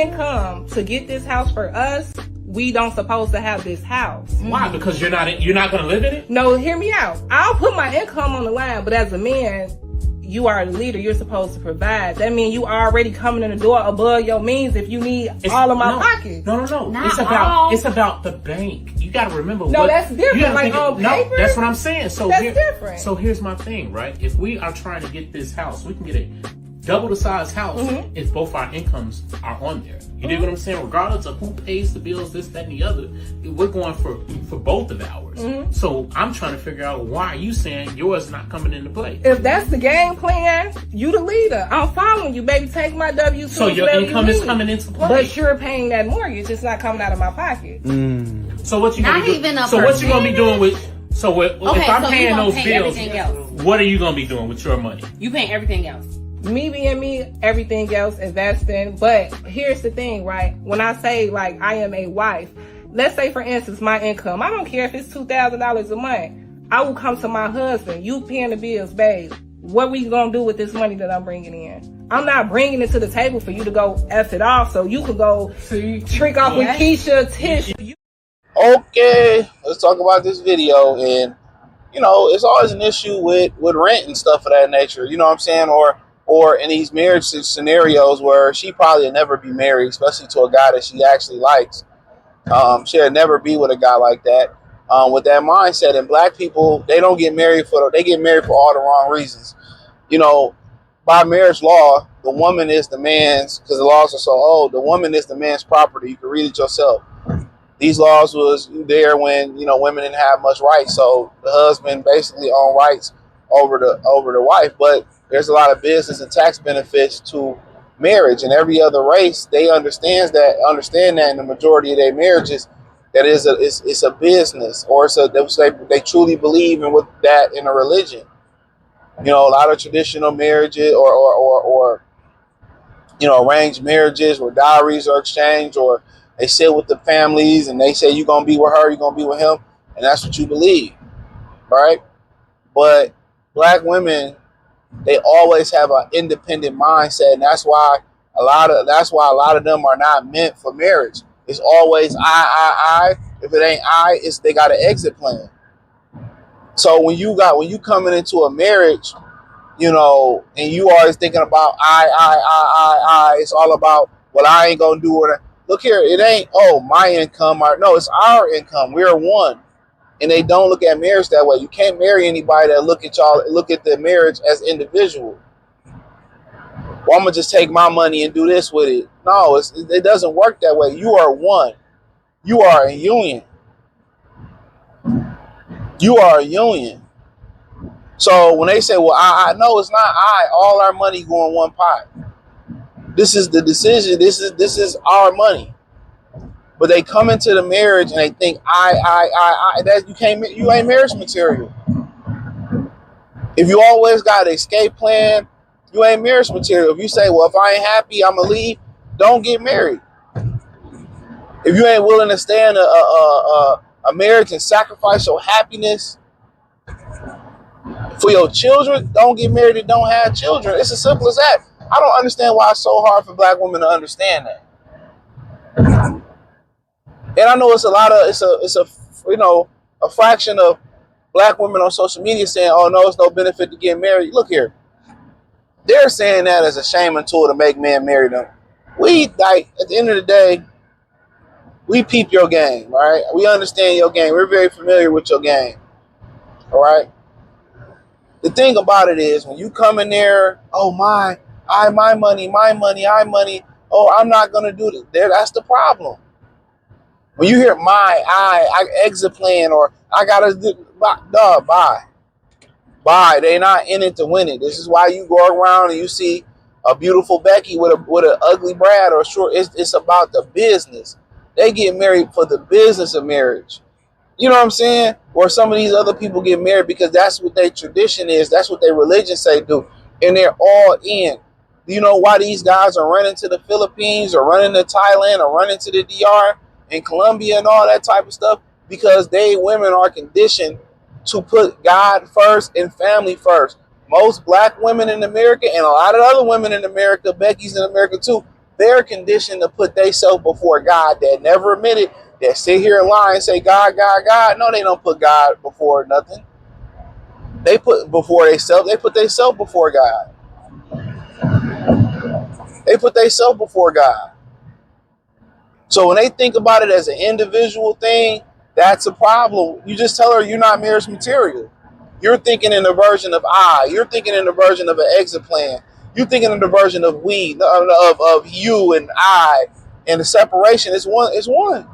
income to get this house for us, we don't supposed to have this house. Why? Because you're not going to live in it? No, hear me out. I'll put my income on the line, but as a man, you are a leader. You're supposed to provide. That means you already coming in the door above your means if you need all of my pockets. No. It's about the bank. You got to remember. No, that's different. Like on paper. No, that's what I'm saying. So that's different. So here's my thing, right? If we are trying to get this house, we can get a double the size house if both our incomes are on there. You dig what I'm saying? Regardless of who pays the bills, this, that, and the other, we're going for both of ours. So I'm trying to figure out, why are you saying yours not coming into play? If that's the game plan, you the leader. I'm following you, baby. Take my W-2. So your income is coming into play. But you're paying that mortgage. It's not coming out of my pocket. So what you gonna be doing? So what you gonna be doing with? So if I'm paying those bills, what are you gonna be doing with your money? You paying everything else. Me being me, everything else investing. But here's the thing, right? When I say like I am a wife, let's say for instance my income, I don't care if it's $2,000 a month. I will come to my husband. You paying the bills, babe. What we gonna do with this money that I'm bringing in? I'm not bringing it to the table for you to go F it off so you could go trick off with Keisha, Tish. Okay, let's talk about this video. And you know, it's always an issue with rent and stuff of that nature. You know what I'm saying? Or in these marriage scenarios where she probably will never be married, especially to a guy that she actually likes. She'll never be with a guy like that. With that mindset. And black people, they don't get married they get married for all the wrong reasons. You know, by marriage law, the woman is the man's, because the laws are so old, the woman is the man's property. You can read it yourself. These laws was there when, you know, women didn't have much rights. So the husband basically owned rights over the wife. But there's a lot of business and tax benefits to marriage, and every other race, they understand that in the majority of their marriages, that it's a business, or they truly believe in that in a religion. You know, a lot of traditional marriages or you know, arranged marriages where dowries are exchanged, or they sit with the families and they say you're gonna be with her, you're gonna be with him, and that's what you believe, right? But black women, they always have an independent mindset, and that's why a lot of them are not meant for marriage. It's always I. If it ain't they got an exit plan. So when you coming into a marriage, you know, and you always thinking about I, it's all about, well, I ain't gonna do it. Look here, it ain't my income. No, it's our income. We're one. And they don't look at marriage that way. You can't marry anybody that look at the marriage as individual. Well, I'm gonna just take my money and do this with it. No, it doesn't work that way. You are one. You are a union. You are a union. So when they say, well, I know it's not all our money go in one pot. This is the decision. This is our money. But they come into the marriage and they think that you ain't marriage material. If you always got an escape plan, you ain't marriage material. If you say, well, if I ain't happy, I'm gonna leave, don't get married. If you ain't willing to stay in a marriage and sacrifice your happiness for your children, don't get married and don't have children. It's as simple as that. I don't understand why it's so hard for black women to understand that. And I know it's a fraction of black women on social media saying, oh no, it's no benefit to get married. Look here. They're saying that as a shaming tool to make men marry them. We, like, at the end of the day, we peep your game, right? We understand your game. We're very familiar with your game, all right? The thing about it is, when you come in there, oh, my money, oh, I'm not going to do this. That's the problem. When you hear I exit plan, or I got to do, bye. They not in it to win it. This is why you go around and you see a beautiful Becky with an ugly Brad or short. It's about the business. They get married for the business of marriage. You know what I'm saying? Or some of these other people get married because that's what their tradition is. That's what their religion say do. And they're all in. Do you know why these guys are running to the Philippines or running to Thailand or running to the DR and Colombia and all that type of stuff? Because women are conditioned to put God first and family first. Most black women in America and a lot of other women in America, Becky's in America too, they're conditioned to put themselves before God, that never admit it, that sit here and lie and say God, God, God. No, they don't put God before nothing. They put before themselves. They put themselves before God. They put themselves before God. So when they think about it as an individual thing, that's a problem. You just tell her you're not marriage material. You're thinking in the version of I. You're thinking in the version of an exit plan. You're thinking in the version of we, of you and I. And the separation is one. It's one.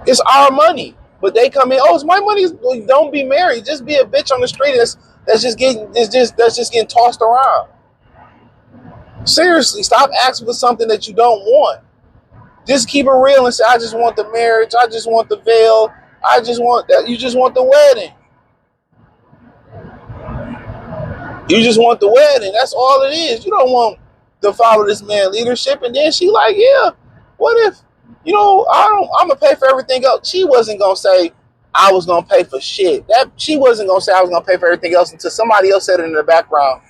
It's our money. But they come in, oh, it's my money. Don't be married. Just be a bitch on the street that's just getting tossed around. Seriously, stop asking for something that you don't want. Just keep it real and say, I just want the marriage. I just want the veil. I just want that. You just want the wedding. You just want the wedding. That's all it is. You don't want to follow this man's leadership. And then she like, yeah, what if, I'm going to pay for everything else. She wasn't going to say I was going to pay for shit. She wasn't going to say I was going to pay for everything else until somebody else said it in the background.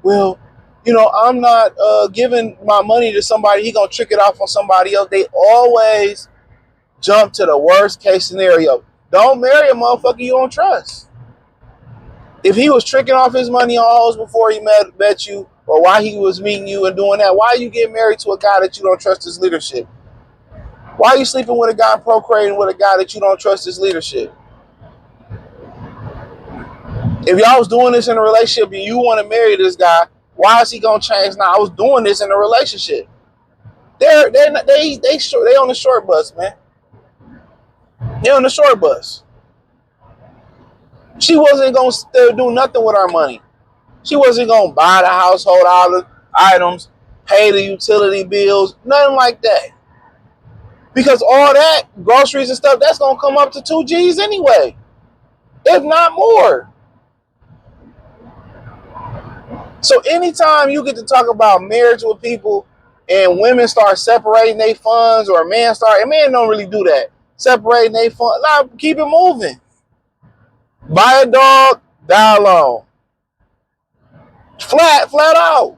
Well, I'm not giving my money to somebody. He going to trick it off on somebody else. They always jump to the worst case scenario. Don't marry a motherfucker you don't trust. If he was tricking off his money on hoes before he met you, or why he was meeting you and doing that, why are you getting married to a guy that you don't trust his leadership? Why are you sleeping with a guy and procreating with a guy that you don't trust his leadership? If y'all was doing this in a relationship and you want to marry this guy, why is he gonna change now? I was doing this in a relationship. They on the short bus, man. They on the short bus. She wasn't going to do nothing with our money. She wasn't going to buy the household items, pay the utility bills, nothing like that. Because all that, groceries and stuff, that's going to come up to 2 G's anyway, if not more. So anytime you get to talk about marriage with people and women start separating their funds, or a man don't really do that, separating their funds, nah, keep it moving. Buy a dog, die alone. Flat out.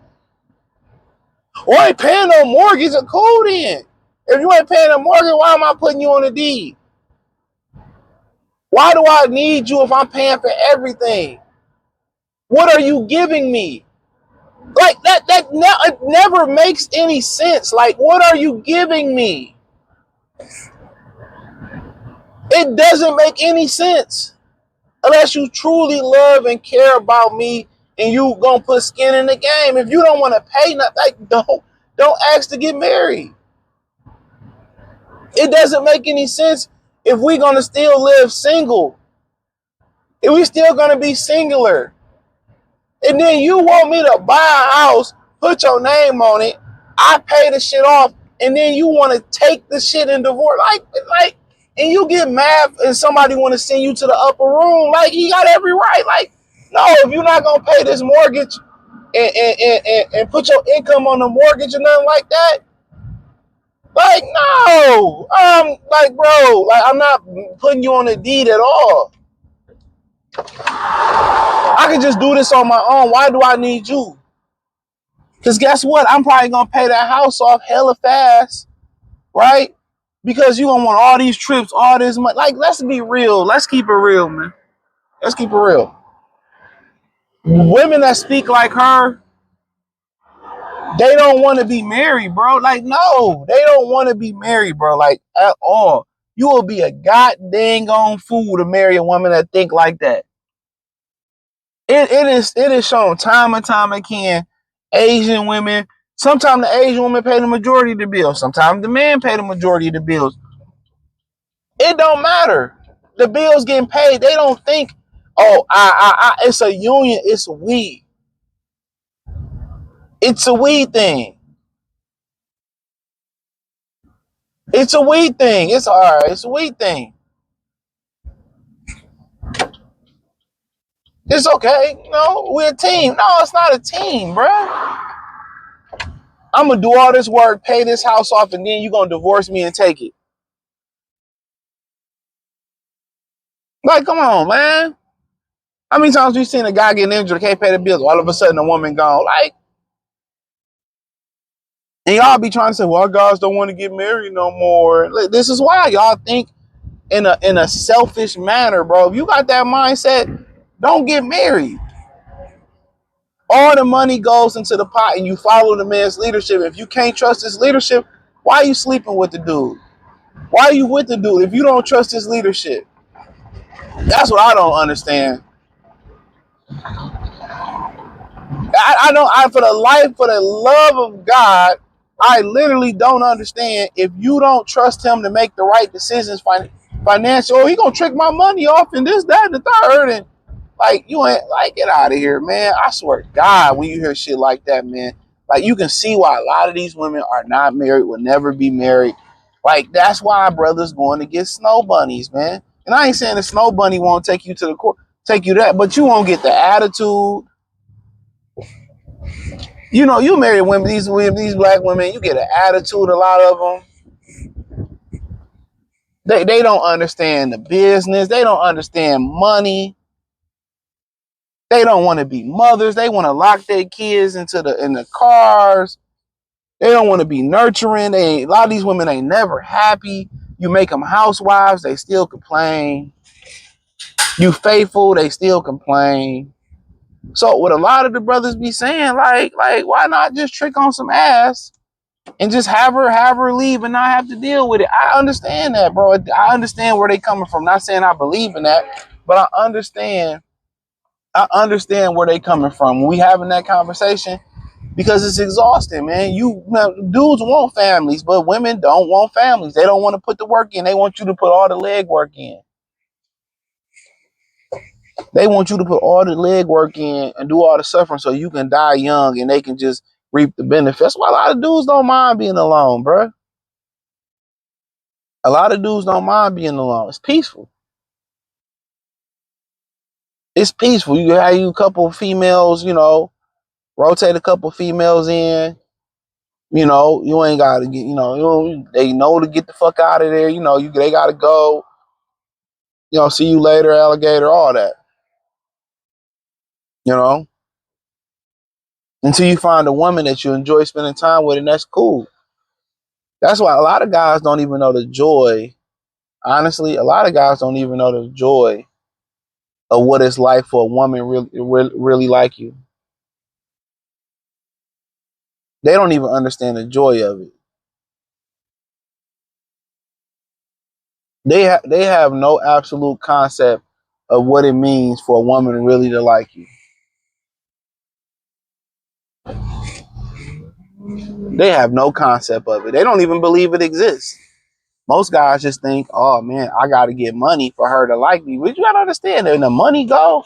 Or I ain't paying no mortgage. Cool then. If you ain't paying a mortgage, why am I putting you on the deed? Why do I need you if I'm paying for everything? What are you giving me? Like it never makes any sense. Like, what are you giving me? It doesn't make any sense. Unless you truly love and care about me and you gonna put skin in the game. If you don't want to pay nothing, like, don't ask to get married. It doesn't make any sense if we're gonna still live single. If we still gonna be singular. And then you want me to buy a house, put your name on it, I pay the shit off, and then you want to take the shit and divorce. Like, and you get mad and somebody want to send you to the upper room. Like, he got every right. Like, no, if you're not gonna pay this mortgage and put your income on the mortgage and nothing like that, like, no. Like, bro, like, I'm not putting you on a deed at all. I can just do this on my own. Why do I need you? Because guess what? I'm probably going to pay that house off hella fast, right? Because you're going to want all these trips, all this money. Like, let's be real. Let's keep it real, man. Let's keep it real. Women that speak like her, they don't want to be married, bro. Like, no, they don't want to be married, bro. Like, at all. You will be a goddamn fool to marry a woman that think like that. It is shown time and time again. Asian women, sometimes the Asian women pay the majority of the bills. Sometimes the men pay the majority of the bills. It don't matter. The bills getting paid. They don't think, oh, it's a union. It's a we. It's a we thing. It's a we thing. It's all right. It's a we thing. It's okay. No, we're a team. No, it's not a team, bro. I'm going to do all this work, pay this house off, and then you're going to divorce me and take it. Like, come on, man. How many times we seen a guy getting injured, can't pay the bills, all of a sudden a woman gone? Like, And y'all be trying to say, well, guys don't want to get married no more. This is why y'all think in a selfish manner, bro. If you got that mindset, don't get married. All the money goes into the pot and you follow the man's leadership. If you can't trust his leadership, why are you sleeping with the dude? Why are you with the dude if you don't trust his leadership? That's what I don't understand. I don't. For the love of God, I literally don't understand if you don't trust him to make the right decisions, financial. Oh, he gonna trick my money off and this, that, and the third, and like you ain't like get out of here, man. I swear to God, when you hear shit like that, man, like you can see why a lot of these women are not married, will never be married. Like that's why brothers going to get snow bunnies, man. And I ain't saying the snow bunny won't take you to the court, take you that, but you won't get the attitude. You know, you marry women, these black women, you get an attitude. A lot of them, they don't understand the business. They don't understand money. They don't want to be mothers. They want to lock their kids in the cars. They don't want to be nurturing. A lot of these women ain't never happy. You make them housewives, they still complain. You faithful, they still complain. So what a lot of the brothers be saying, like why not just trick on some ass and just have her leave and not have to deal with it? I understand that, bro. I understand where they coming from. Not saying I believe in that, but I understand where they coming from. When we having that conversation, because it's exhausting, man. Dudes want families, but women don't want families. They don't want to put the work in. They want you to put all the leg work in. They want you to put all the leg work in and do all the suffering so you can die young and they can just reap the benefits. That's why a lot of dudes don't mind being alone, bro. A lot of dudes don't mind being alone. It's peaceful. It's peaceful. You have you a couple of females, rotate a couple of females in. You ain't gotta get, they know to get the fuck out of there. They gotta go. See you later, alligator, all that. You know, until you find a woman that you enjoy spending time with, and that's cool. That's why a lot of guys don't even know the joy. Honestly, a lot of guys don't even know the joy of what it's like for a woman really like you. They don't even understand the joy of it. They have no absolute concept of what it means for a woman really to like you. They have no concept of it. They don't even believe it exists. Most guys just think, oh man, I got to get money for her to like me. But you got to understand that when the money go,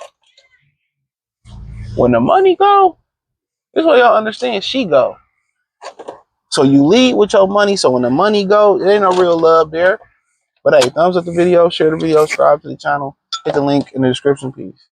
this is what y'all understand, she go. So you lead with your money. So when the money go, there ain't no real love there. But hey, thumbs up the video, share the video, subscribe to the channel, hit the link in the description, please.